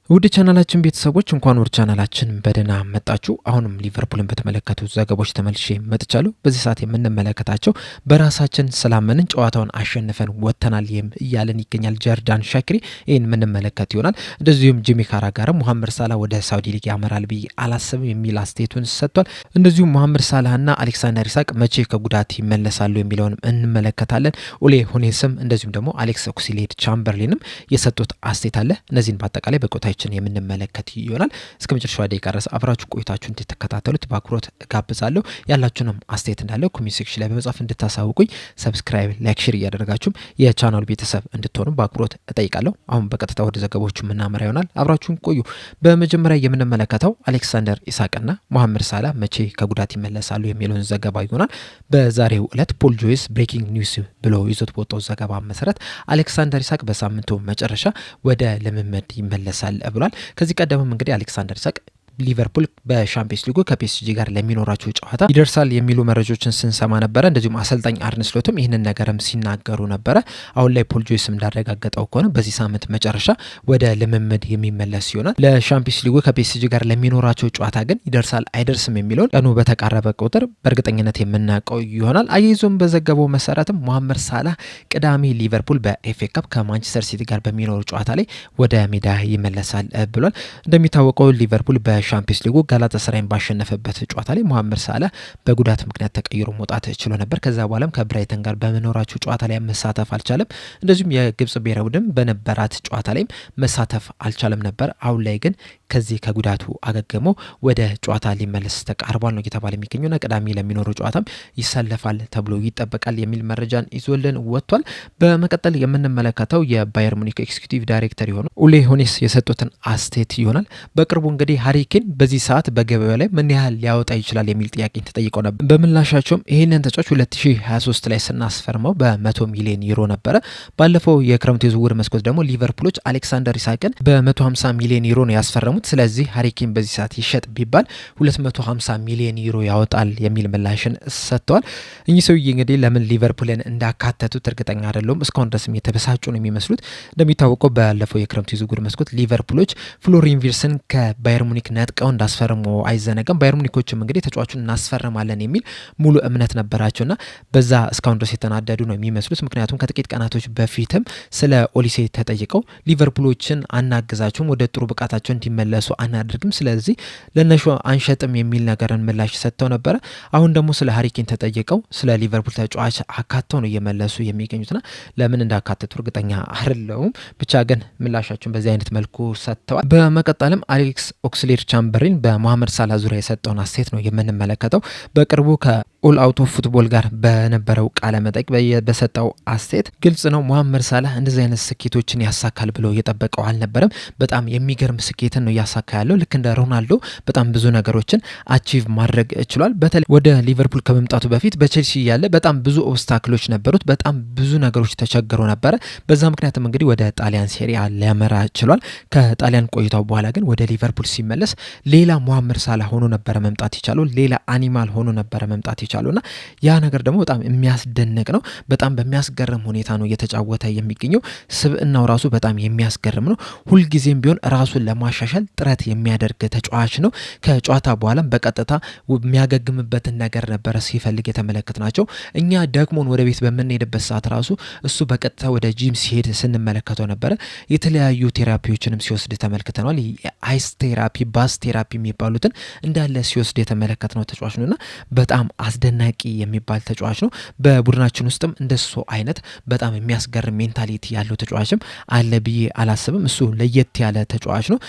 ውድ ቻናላችን ቤተሰቦች እንኳን ወደ ቻናላችን በደህና መጣችሁ። አሁንም ሊቨርፑልን በተመለከቱ ዘገባዎች ተመልሼ መጥቻለሁ። በዚህ ሰዓት የምንመለከታቸው በራሳችን ስላመንን ጨዋታውን አሸንፈን ወጥተናል እያለን ይገኛል ጀርዳን ሻክሪ። ይህን የምንመለከት ይሆናል። እንደዚሁም ጂሚ ካራጋርም ሙሐመድ ሳላህ ወደ ሳውዲ ሊግ ያመራል ብዬ አላስብም የሚል አስተያየቱን ሰጥቷል። እንደዚሁም ሙሐመድ ሳላህና አሌክሳንደር ኢሳቅ መቼ ከጉዳት ይመለሳሉ የሚለውንም እንመለከታለን። ኡሌ ሁኔስም እንደዚሁም ደግሞ አሌክስ ኦክስሌድ ቻምበርሊንም የሰጡት አስተያየት አለ። እነዚህን በአጠቃላይ በቆይታችን የምንመለከት ይሆናል። እስከ መጨረሻው ደቂቃ ድረስ አብራችሁ ቆይታችሁ እንድትከታተሉት በአክብሮት ጋብዛለሁ። ያላችሁንም አስተያየት እንዳለው ኮሜንት ሴክሽን ላይ በመጻፍ እንድታሳውቁኝ፣ ሰብስክራይብ፣ ላይክ፣ ሼር እያደረጋችሁም የቻናሉ ቤተሰብ እንድትሆኑ በአክብሮት እጠይቃለሁ። አሁን በቀጥታ ወደ ዘገባዎቹ የምናመራ ይሆናል። አብራችሁን ቆዩ። በመጀመሪያ የምንመለከተው አሌክሳንደር ኢሳቅና ሙሐመድ ሳላህ መቼ ከጉዳት ይመለሳሉ የሚለውን ዘገባ ይሆናል። በዛሬው ዕለት ፖል ጆይስ ብሬኪንግ ኒውስ ብሎ ይዞት በወጣው ዘገባ መሰረት አሌክሳንደር ኢሳቅ በሳምንቱ መጨረሻ ወደ ልምምድ ይመለሳል ብሏል። ከዚህ ቀደምም እንግዲህ አሌክሳንደር ኢሳቅ ሊቨርፑል በሻምፒየንስ ሊጉ ከፒኤስጂ ጋር ለሚኖራቸው ጨዋታ ይደርሳል የሚሉ መረጃዎችን ስንሰማ ነበረ። እንደዚሁም አሰልጣኝ አርነ ስሎትም ይህንን ነገርም ሲናገሩ ነበረ። አሁን ላይ ፖል ጆይስም እንዳረጋገጠው ከሆነ በዚህ ሳምንት መጨረሻ ወደ ልምምድ የሚመለስ ይሆናል። ለሻምፒየንስ ሊጉ ከፒኤስጂ ጋር ለሚኖራቸው ጨዋታ ግን ይደርሳል አይደርስም የሚለውን ቀኑ በተቃረበ ቁጥር በእርግጠኝነት የምናውቀው ይሆናል። አያይዞም በዘገበው መሰረትም ሙሐመድ ሳላህ ቅዳሜ ሊቨርፑል በኤፍኤ ካፕ ከማንቸስተር ሲቲ ጋር በሚኖሩ ጨዋታ ላይ ወደ ሜዳ ይመለሳል ብሏል። እንደሚታወቀው ሊቨርፑል ሻምፒየንስ ሊጉ ጋላታሳራይን ባሸነፈበት ጨዋታ ላይ ሙሐመድ ሳላህ በጉዳት ምክንያት ተቀይሮ መውጣት ችሎ ነበር። ከዛ በኋላም ከብራይተን ጋር በመኖራቸው ጨዋታ ላይ መሳተፍ አልቻለም። እንደዚሁም የግብጽ ብሔራዊ ቡድን በነበራት ጨዋታ ላይ መሳተፍ አልቻለም ነበር። አሁን ላይ ግን ከዚህ ከጉዳቱ አገግሞ ወደ ጨዋታ ሊመለስ ተቃርቧል ነው እየተባለ የሚገኘውና ቅዳሜ ለሚኖረው ጨዋታም ይሰለፋል ተብሎ ይጠበቃል የሚል መረጃን ይዞልን ወጥቷል። በመቀጠል የምንመለከተው የባየር ሙኒክ ኤክስኪዩቲቭ ዳይሬክተር የሆኑ ኡሌ ሁኔስ የሰጡትን አስተያየት ይሆናል። በቅርቡ እንግዲህ ሃሪ ኬን በዚህ ሰዓት በገበያው ላይ ምን ያህል ሊያወጣ ይችላል የሚል ጥያቄ ተጠይቀው ነበር። በምላሻቸውም ይህንን ተጫዋች 2023 ላይ ስናስፈርመው በ100 ሚሊዮን ዩሮ ነበረ። ባለፈው የክረምቱ የዝውውር መስኮት ደግሞ ሊቨርፑሎች አሌክሳንደር ኢሳቅን በ150 ሚሊዮን ዩሮ ነው ያስፈረሙት። ስለዚህ ሃሪ ኬን በዚህ ሰዓት ይሸጥ ቢባል 250 ሚሊዮን ዩሮ ያወጣል የሚል ምላሽን ሰጥተዋል። እኚህ ሰውዬ እንግዲህ ለምን ሊቨርፑልን እንዳካተቱት እርግጠኛ አይደለሁም። እስካሁን ድረስም የተበሳጩ ነው የሚመስሉት። እንደሚታወቀው ባለፈው የክረምቱ የዝውውር መስኮት ሊቨርፑሎች ፍሎሪን ቪርትስን ከባየር ሙኒክ ነጥቀው እንዳስፈረሙ አይዘነጋም። ባየር ሙኒኮችም እንግዲህ ተጫዋቹን እናስፈርማለን የሚል ሙሉ እምነት ነበራቸውና በዛ እስካሁን ድረስ የተናደዱ ነው የሚመስሉት። ምክንያቱም ከጥቂት ቀናቶች በፊትም ስለ ኦሊሴ ተጠይቀው ሊቨርፑሎችን አናግዛቸውም፣ ወደ ጥሩ ብቃታቸው እንዲመለሱ አናደርግም፣ ስለዚህ ለነሹ አንሸጥም የሚል ነገርን ምላሽ ሰጥተው ነበረ። አሁን ደግሞ ስለ ሃሪ ኬን ተጠይቀው ስለ ሊቨርፑል ተጫዋች አካተው ነው እየመለሱ የሚገኙትና ለምን እንዳካተቱ እርግጠኛ አይደለሁም። ብቻ ግን ምላሻቸውን በዚህ አይነት መልኩ ሰጥተዋል። በመቀጠልም አሌክስ ኦክስሌድ ቻምበርሊን በሙሐመድ ሳላህ ዙሪያ የሰጠውን አስተያየት ነው የምንመለከተው። በቅርቡ ከኦል አውት ኦፍ ፉትቦል ጋር በነበረው ቃለ መጠይቅ በሰጠው አስተያየት ግልጽ ነው ሙሐመድ ሳላህ እንደዚህ አይነት ስኬቶችን ያሳካል ብሎ የጠበቀው አልነበረም። በጣም የሚገርም ስኬትን ነው እያሳካ ያለው። ልክ እንደ ሮናልዶ በጣም ብዙ ነገሮችን አቺቭ ማድረግ ችሏል። በተለይ ወደ ሊቨርፑል ከመምጣቱ በፊት በቼልሲ ያለ በጣም ብዙ ኦብስታክሎች ነበሩት። በጣም ብዙ ነገሮች ተቸግሮ ነበረ። በዛ ምክንያትም እንግዲህ ወደ ጣሊያን ሴሪያ ሊያመራ ችሏል። ከጣሊያን ቆይታው በኋላ ግን ወደ ሊቨርፑል ሲመለስ ሌላ ሙሐመድ ሳላህ ሆኖ ነበረ መምጣት የቻለው፣ ሌላ አኒማል ሆኖ ነበረ መምጣት የቻለውና ያ ነገር ደግሞ በጣም የሚያስደንቅ ነው። በጣም በሚያስገርም ሁኔታ ነው እየተጫወተ የሚገኘው። ስብዕናው ራሱ በጣም የሚያስገርም ነው። ሁልጊዜም ቢሆን ራሱን ለማሻሻል ጥረት የሚያደርግ ተጫዋች ነው። ከጨዋታ በኋላም በቀጥታ የሚያገግምበትን ነገር ነበረ ሲፈልግ የተመለከት ናቸው። እኛ ደክሞን ወደ ቤት በምንሄድበት ሰዓት ራሱ እሱ በቀጥታ ወደ ጂም ሲሄድ ስንመለከተው ነበረ። የተለያዩ ቴራፒዎችንም ሲወስድ ተመልክተናል። አይስ ቴራፒ፣ ባስ ቴራፒ የሚባሉትን እንዳለ ሲወስድ የተመለከት ነው ተጫዋች ነውና በጣም አስደናቂ የሚባል ተጫዋች ነው። በቡድናችን ውስጥም እንደሱ አይነት በጣም የሚያስገርም ሜንታሊቲ ያለው ተጫዋችም አለ ብዬ አላስብም። እሱ ለየት ያለ ተጫዋች ነው።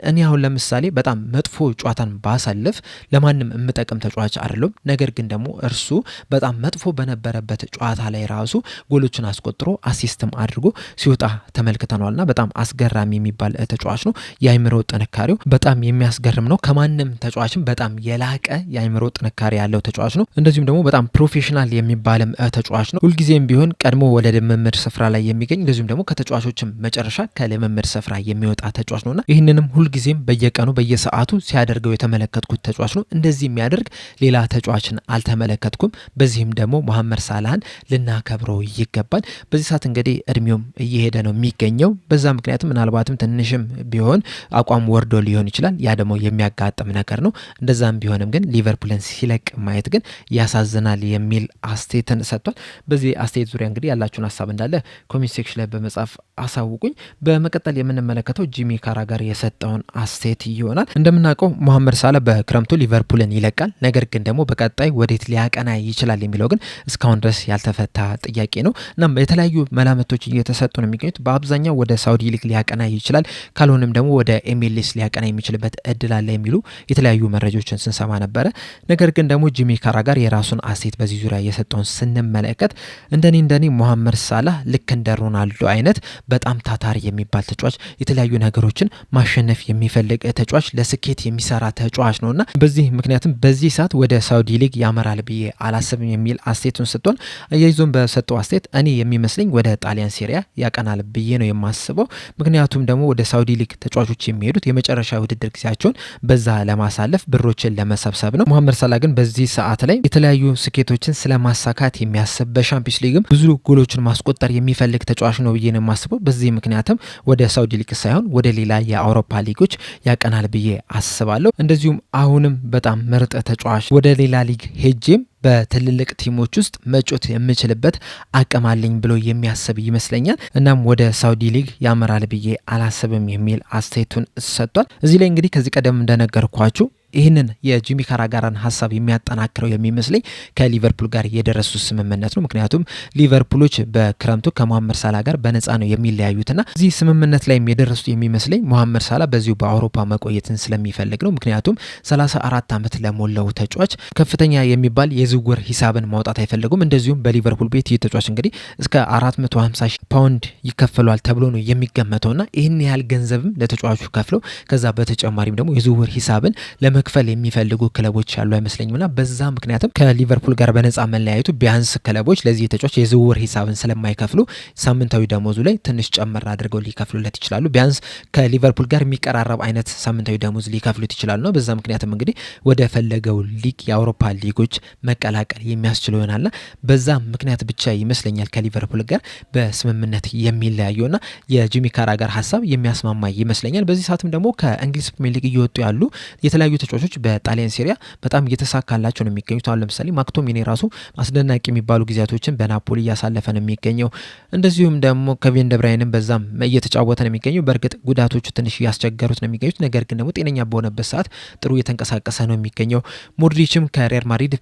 እኔ አሁን ለምሳሌ በጣም መጥፎ ጨዋታን ባሳልፍ ለማንም የምጠቅም ተጫዋች አይደለም። ነገር ግን ደግሞ እርሱ በጣም መጥፎ በነበረበት ጨዋታ ላይ ራሱ ጎሎችን አስቆጥሮ አሲስትም አድርጎ ሲወጣ ተመልክተናልና በጣም አስገራሚ የሚባል ተጫዋች ነው። የአይምሮ ጥንካሬው በጣም የሚያስገርም ነው። ከማንም ተጫዋችም በጣም የላቀ የአይምሮ ጥንካሬ ያለው ተጫዋች ነው። እንደዚሁም ደግሞ በጣም ፕሮፌሽናል የሚባልም ተጫዋች ነው። ሁልጊዜም ቢሆን ቀድሞ ወደ ልምምድ ስፍራ ላይ የሚገኝ እንደዚሁም ደግሞ ከተጫዋቾችም መጨረሻ ከልምምድ ስፍራ የሚወጣ ተጫዋች ነውና ይህንንም ሁልጊዜም በየቀኑ በየሰዓቱ ሲያደርገው የተመለከትኩት ተጫዋች ነው። እንደዚህ የሚያደርግ ሌላ ተጫዋችን አልተመለከትኩም። በዚህም ደግሞ መሐመድ ሳላህን ልናከብረው ይገባል። በዚህ ሰዓት እንግዲህ እድሜውም እየሄደ ነው የሚገኘው። በዛ ምክንያትም ምናልባትም ትንሽም ቢሆን አቋም ወርዶ ሊሆን ይችላል። ያ ደግሞ የሚያጋጥም ነገር ነው። እንደዛም ቢሆንም ግን ሊቨርፑልን ሲለቅ ማየት ግን ያሳዝናል የሚል አስተያየትን ሰጥቷል። በዚህ አስተያየት ዙሪያ እንግዲህ ያላችሁን ሀሳብ እንዳለ ኮሜንት ሴክሽን ላይ በመጻፍ አሳውቁኝ። በመቀጠል የምንመለከተው ጂሚ ካራጋር የሰጠውን አስተያየት ይሆናል። እንደምናውቀው መሐመድ ሳላህ በክረምቱ ሊቨርፑልን ይለቃል። ነገር ግን ደግሞ በቀጣይ ወዴት ሊያቀና ይችላል የሚለው ግን እስካሁን ድረስ ያልተፈታ ጥያቄ ነው። እናም የተለያዩ መላምቶች እየተሰጡ ነው የሚገኙት። በአብዛኛው ወደ ሳውዲ ሊግ ሊያቀና ይችላል፣ ካልሆነም ደግሞ ወደ ኤምኤልኤስ ሊያቀና የሚችልበት እድል አለ የሚሉ የተለያዩ መረጃዎችን ስንሰማ ነበረ። ነገር ግን ደግሞ ጂሚ ካራጋር የራሱን አስተያየት በዚህ ዙሪያ የሰጠውን ስንመለከት እንደኔ መሐመድ ሳላህ ልክ እንደ ሮናልዶ አይነት በጣም ታታሪ የሚባል ተጫዋች፣ የተለያዩ ነገሮችን ማሸነፍ የሚፈልግ ተጫዋች፣ ለስኬት የሚሰራ ተጫዋች ነውና በዚህ ምክንያትም በዚህ ሰዓት ወደ ሳውዲ ሊግ ያመራል ብዬ አላስብም የሚል አስተያየቱን ሰጥቷል። አያይዞም በሰጠው አስተያየት እኔ የሚመስለኝ ወደ ጣሊያን ሴሪያ ያቀናል ብዬ ነው የማስበው። ምክንያቱም ደግሞ ወደ ሳውዲ ሊግ ተጫዋቾች የሚሄዱት የመጨረሻ ውድድር ጊዜያቸውን በዛ ለማሳለፍ ብሮችን ለመሰብሰብ ነው። መሐመድ ሳላህ ግን በዚህ ሰዓት ላይ የተለያዩ ስኬቶችን ስለማሳካት የሚያስብ በሻምፒዮንስ ሊግም ብዙ ጎሎችን ማስቆጠር የሚፈልግ ተጫዋች ነው ብዬ ነው የማስበው። በዚህ ምክንያትም ወደ ሳውዲ ሊግ ሳይሆን ወደ ሌላ የአውሮፓ ሊጎች ያቀናል ብዬ አስባለሁ። እንደዚሁም አሁንም በጣም ምርጥ ተጫዋች ወደ ሌላ ሊግ ሄጄም በትልልቅ ቲሞች ውስጥ መጮት የምችልበት አቅም አለኝ ብሎ የሚያስብ ይመስለኛል። እናም ወደ ሳውዲ ሊግ ያመራል ብዬ አላስብም የሚል አስተያየቱን ሰጥቷል። እዚህ ላይ እንግዲህ ከዚህ ቀደም እንደነገርኳችሁ ይህንን የጂሚ ካራጋርን ሀሳብ የሚያጠናክረው የሚመስለኝ ከሊቨርፑል ጋር የደረሱ ስምምነት ነው። ምክንያቱም ሊቨርፑሎች በክረምቱ ከመሐመድ ሳላህ ጋር በነፃ ነው የሚለያዩትና እዚህ ስምምነት ላይ የደረሱት የሚመስለኝ መሐመድ ሳላህ በዚሁ በአውሮፓ መቆየትን ስለሚፈልግ ነው። ምክንያቱም 34 ዓመት ለሞላው ተጫዋች ከፍተኛ የሚባል የዝውውር ሂሳብን ማውጣት አይፈልጉም። እንደዚሁም በሊቨርፑል ቤት ይህ ተጫዋች እንግዲህ እስከ 450,000 ፓውንድ ይከፈሏል ተብሎ ነው የሚገመተውና ይህን ያህል ገንዘብም ለተጫዋቹ ከፍለው ከዛ በተጨማሪም ደግሞ የዝውውር ሂሳብን መክፈል የሚፈልጉ ክለቦች ያሉ አይመስለኝምና በዛ ምክንያትም ከሊቨርፑል ጋር በነፃ መለያየቱ ቢያንስ ክለቦች ለዚህ ተጫዋች የዝውውር ሂሳብን ስለማይከፍሉ ሳምንታዊ ደሞዙ ላይ ትንሽ ጨመር አድርገው ሊከፍሉለት ይችላሉ። ቢያንስ ከሊቨርፑል ጋር የሚቀራረብ አይነት ሳምንታዊ ደሞዝ ሊከፍሉት ይችላሉ ነው። በዛ ምክንያትም እንግዲህ ወደ ፈለገው ሊግ የአውሮፓ ሊጎች መቀላቀል የሚያስችለው ይሆናልና በዛ ምክንያት ብቻ ይመስለኛል ከሊቨርፑል ጋር በስምምነት የሚለያየውና የጂሚ ካራጋር ሀሳብ የሚያስማማ ይመስለኛል። በዚህ ሰዓትም ደግሞ ከእንግሊዝ ፕሪሚየር ሊግ እየወጡ ያሉ የተለያዩ ተጫዋቾች በጣሊያን ሴሪያ በጣም እየተሳካላቸው ነው የሚገኙት። አሁን ለምሳሌ ማክቶሚኔ ራሱ አስደናቂ የሚባሉ ጊዜያቶችን በናፖሊ እያሳለፈ ነው የሚገኘው። እንደዚሁም ደግሞ ኬቪን ደብራይንም በዛም እየተጫወተ ነው የሚገኘው። በእርግጥ ጉዳቶቹ ትንሽ እያስቸገሩት ነው የሚገኙት፣ ነገር ግን ደግሞ ጤነኛ በሆነበት ሰዓት ጥሩ እየተንቀሳቀሰ ነው የሚገኘው። ሞድሪችም ከሪያል ማድሪድ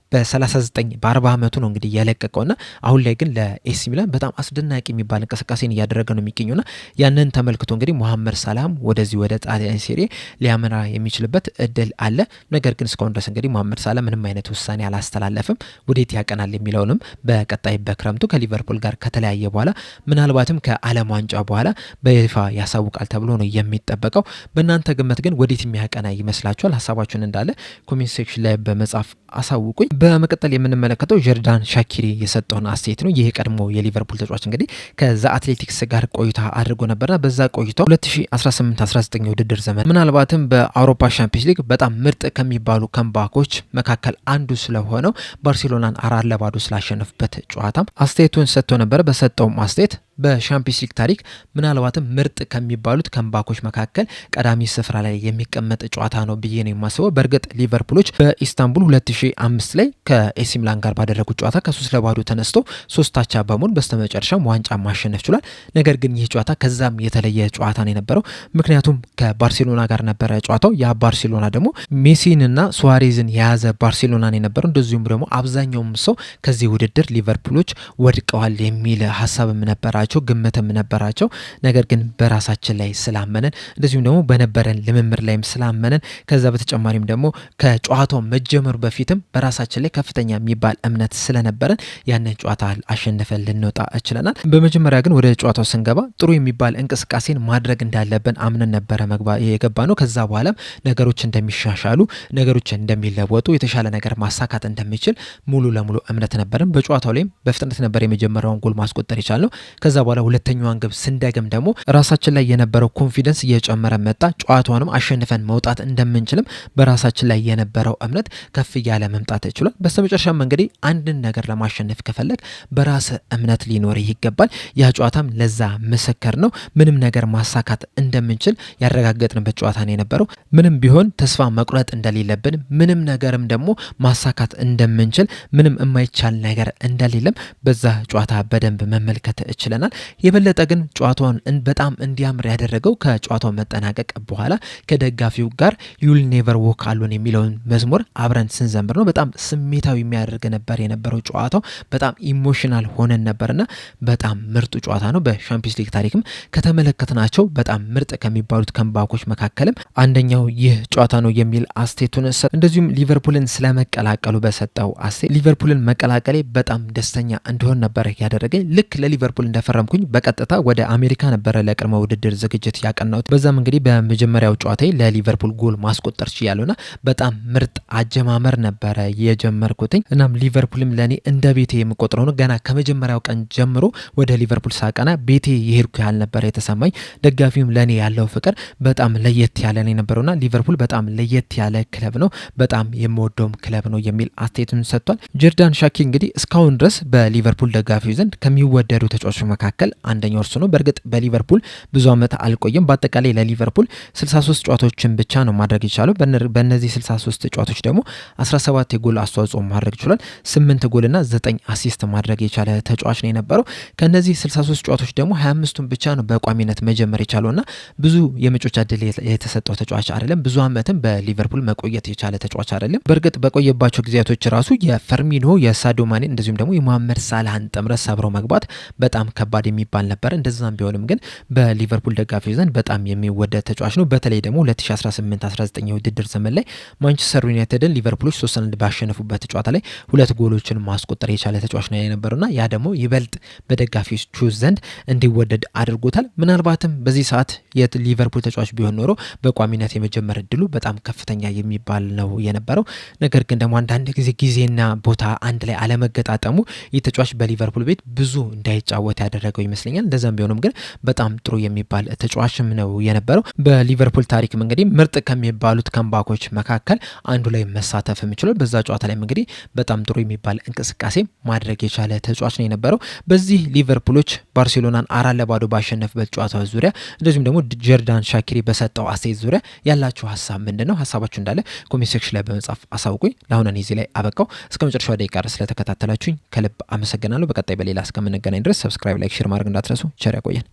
በ40 ዓመቱ ነው እንግዲህ ያለቀቀውና አሁን ላይ ግን ለኤሲ ሚላን በጣም አስደናቂ የሚባል እንቅስቃሴን እያደረገ ነው የሚገኘውና ያንን ተመልክቶ እንግዲህ መሐመድ ሳላህም ወደዚህ ወደ ጣሊያን ሴሪያ ሊያመራ የሚችልበት እድል አለ። ነገር ግን እስካሁን ድረስ እንግዲህ መሐመድ ሳላህ ምንም አይነት ውሳኔ አላስተላለፍም። ወዴት ያቀናል የሚለውንም በቀጣይ በክረምቱ ከሊቨርፑል ጋር ከተለያየ በኋላ ምናልባትም ከዓለም ዋንጫ በኋላ በይፋ ያሳውቃል ተብሎ ነው የሚጠበቀው። በእናንተ ግምት ግን ወዴት የሚያቀና ይመስላችኋል? ሀሳባችሁን እንዳለ ኮሜንት ሴክሽን ላይ በመጻፍ አሳውቁኝ። በመቀጠል የምንመለከተው ጀርዳን ሻኪሪ የሰጠውን አስተያየት ነው። ይህ ቀድሞ የሊቨርፑል ተጫዋች እንግዲህ ከዛ አትሌቲክስ ጋር ቆይታ አድርጎ ነበርና በዛ ቆይታው 2018-19 ውድድር ዘመን ምናልባትም በአውሮፓ ሻምፒዮንስ ሊግ በጣም ምርጥ ከሚባሉ ከምባኮች መካከል አንዱ ስለሆነው ባርሴሎናን 4-0 ስላሸነፉበት ጨዋታም አስተያየቱን ሰጥቶ ነበር። በሰጠውም አስተያየት በሻምፒዮንስ ሊግ ታሪክ ምናልባትም ምርጥ ከሚባሉት ከምባኮች መካከል ቀዳሚ ስፍራ ላይ የሚቀመጥ ጨዋታ ነው ብዬ ነው የማስበው። በእርግጥ ሊቨርፑሎች በኢስታንቡል 2005 ላይ ከኤሲ ሚላን ጋር ባደረጉት ጨዋታ ከ3-0 ተነስቶ 3-0 በመሆን በስተመጨረሻም ዋንጫ ማሸነፍ ችሏል። ነገር ግን ይህ ጨዋታ ከዛም የተለየ ጨዋታ ነው የነበረው። ምክንያቱም ከባርሴሎና ጋር ነበረ ጨዋታው። ያ ባርሴሎና ደግሞ ሜሲንና ሱዋሬዝን የያዘ ባርሴሎና ነው የነበረው። እንደዚሁም ደግሞ አብዛኛውም ሰው ከዚህ ውድድር ሊቨርፑሎች ወድቀዋል የሚል ሀሳብም ነበራቸው። ነበራቸው፣ ግምትም ነበራቸው። ነገር ግን በራሳችን ላይ ስላመነን እንደዚሁም ደግሞ በነበረን ልምምድ ላይም ስላመነን ከዛ በተጨማሪም ደግሞ ከጨዋታው መጀመሩ በፊትም በራሳችን ላይ ከፍተኛ የሚባል እምነት ስለነበረን ያንን ጨዋታ አሸንፈን ልንወጣ ችለናል። በመጀመሪያ ግን ወደ ጨዋታው ስንገባ ጥሩ የሚባል እንቅስቃሴን ማድረግ እንዳለብን አምነን ነበረ የገባ ነው። ከዛ በኋላ ነገሮች እንደሚሻሻሉ፣ ነገሮች እንደሚለወጡ፣ የተሻለ ነገር ማሳካት እንደሚችል ሙሉ ለሙሉ እምነት ነበረን። በጨዋታው ላይም በፍጥነት ነበር የመጀመሪያውን ጎል ማስቆጠር የቻልነው። ከዛ በኋላ ሁለተኛዋን ግብ ስንደግም ደግሞ ራሳችን ላይ የነበረው ኮንፊደንስ እየጨመረ መጣ። ጨዋታውንም አሸንፈን መውጣት እንደምንችልም በራሳችን ላይ የነበረው እምነት ከፍ እያለ መምጣት ችሏል። በስተመጨረሻም እንግዲህ አንድን ነገር ለማሸነፍ ከፈለግ በራስ እምነት ሊኖር ይገባል። ያ ጨዋታም ለዛ ምስክር ነው። ምንም ነገር ማሳካት እንደምንችል ያረጋገጥንበት ጨዋታ ነው የነበረው። ምንም ቢሆን ተስፋ መቁረጥ እንደሌለብን፣ ምንም ነገርም ደግሞ ማሳካት እንደምንችል፣ ምንም የማይቻል ነገር እንደሌለም በዛ ጨዋታ በደንብ መመልከት ችለናል። የበለጠ ግን ጨዋታውን በጣም እንዲያምር ያደረገው ከጨዋታው መጠናቀቅ በኋላ ከደጋፊው ጋር ዩል ኔቨር ዎክ አሎን የሚለውን መዝሙር አብረን ስንዘምር ነው። በጣም ስሜታዊ የሚያደርግ ነበር የነበረው ጨዋታው። በጣም ኢሞሽናል ሆነን ነበርና በጣም ምርጡ ጨዋታ ነው። በሻምፒዮንስ ሊግ ታሪክም ከተመለከትናቸው በጣም ምርጥ ከሚባሉት ከምባኮች መካከልም አንደኛው ይህ ጨዋታ ነው የሚል አስቴቱን እንደዚሁም ሊቨርፑልን ስለመቀላቀሉ በሰጠው አስቴት ሊቨርፑልን መቀላቀሌ በጣም ደስተኛ እንደሆን ነበር ያደረገኝ። ልክ ለሊቨርፑል እንደፈረምኩኝ በቀጥታ ወደ አሜሪካ ነበረ ለቅድመ ውድድር ዝግጅት ያቀናሁት። በዛም እንግዲህ በመጀመሪያው ጨዋታ ለሊቨርፑል ጎል ማስቆጠር ችያለሁና በጣም ምርጥ አጀማመር ነበረ የጀመርኩትኝ። እናም ሊቨርፑልም ለኔ እንደ ቤቴ የምቆጥረው ነው። ገና ከመጀመሪያው ቀን ጀምሮ ወደ ሊቨርፑል ሳቀና ቤቴ የሄድኩ ያህል ነበር የተሰማኝ። ደጋፊውም ለኔ ያለው ፍቅር በጣም ለየት ያለ ነው የነበረውና ሊቨርፑል በጣም ለየት ያለ ክለብ ነው፣ በጣም የምወደውም ክለብ ነው የሚል አስተያየቱን ሰጥቷል። ጀርዳን ሻኪ እንግዲህ እስካሁን ድረስ በሊቨርፑል ደጋፊው ዘንድ ከሚወደዱ ተጫዋቾች መካከል አንደኛው እርሱ ነው። በእርግጥ በሊቨርፑል ብዙ ዓመት አልቆየም። በአጠቃላይ ለሊቨርፑል 63 ጨዋታዎችን ብቻ ነው ማድረግ የቻለው። በእነዚህ 63 ጨዋታዎች ደግሞ 17 የጎል አስተዋጽኦ ማድረግ ችሏል። 8 ጎልና 9 አሲስት ማድረግ የቻለ ተጫዋች ነው የነበረው። ከነዚህ 63 ጨዋታዎች ደግሞ 25ቱን ብቻ ነው በቋሚነት መጀመር የቻለውና ብዙ የመጮቻ ዕድል የተሰጠው ተጫዋች አይደለም። ብዙ ዓመትም በሊቨርፑል መቆየት የቻለ ተጫዋች አይደለም። በእርግጥ በቆየባቸው ጊዜያቶች ራሱ የፈርሚኖ የሳዲዮ ማኔ እንደዚሁም ደግሞ የመሐመድ ሳላህን ጥምረት ሰብሮ መግባት በጣም ከባድ የሚባል ነበር። እንደዛም ቢሆንም ግን በሊቨርፑል ደጋፊዎች ዘንድ በጣም የሚወደድ ተጫዋች ነው። በተለይ ደግሞ 2018-19 የውድድር ዘመን ላይ ማንቸስተር ዩናይትድን ሊቨርፑሎች 3-1 ባሸነፉበት ጨዋታ ላይ 2 ጎሎችን ማስቆጠር የቻለ ተጫዋች ነው የነበረውና ያ ደግሞ ይበልጥ በደጋፊዎቹ ዘንድ እንዲወደድ አድርጎታል። ምናልባትም በዚህ ሰዓት የሊቨርፑል ተጫዋች ቢሆን ኖሮ በቋሚነት የመጀመር እድሉ በጣም ከፍተኛ የሚባል ነው የነበረው። ነገር ግን ደግሞ አንዳንድ ጊዜና ቦታ አንድ ላይ አለመገጣጠሙ ይህ ተጫዋች በሊቨርፑል ቤት ብዙ እንዳይጫወት ያደረገው ይመስለኛል። እንደዛም ቢሆንም ግን በጣም ጥሩ የሚባል ተጫዋችም ነው የነበረው። በሊቨርፑል ታሪክም እንግዲህ ምርጥ ከሚባሉት ከምባኮች መካከል አንዱ ላይ መሳተፍ የሚችላል። በዛ ጨዋታ ላይም እንግዲህ በጣም ጥሩ የሚባል እንቅስቃሴ ማድረግ የቻለ ተጫዋች ነው የነበረው። በዚህ ሊቨርፑሎች ባርሴሎናን 4-0 ባሸነፍበት ጨዋታ ዙሪያ እንደዚሁም ደግሞ ጀርዳን ሻኪሪ በሰጠው አስተያየት ዙሪያ ያላችሁ ሀሳብ ምንድን ነው? ሀሳባችሁ እንዳለ ኮሜንት ሴክሽን ላይ በመጻፍ አሳውቁኝ። ለአሁን እኔ እዚህ ላይ አበቃው። እስከ መጨረሻው ደቂቃ ድረስ ስለተከታተላችሁኝ ከልብ አመሰግናለሁ። በቀጣይ በሌላ እስከምንገናኝ ድረስ ሰብስክራይብ፣ ላይክ፣ ሼር ማድረግ እንዳትረሱ። ቸር ያቆየን።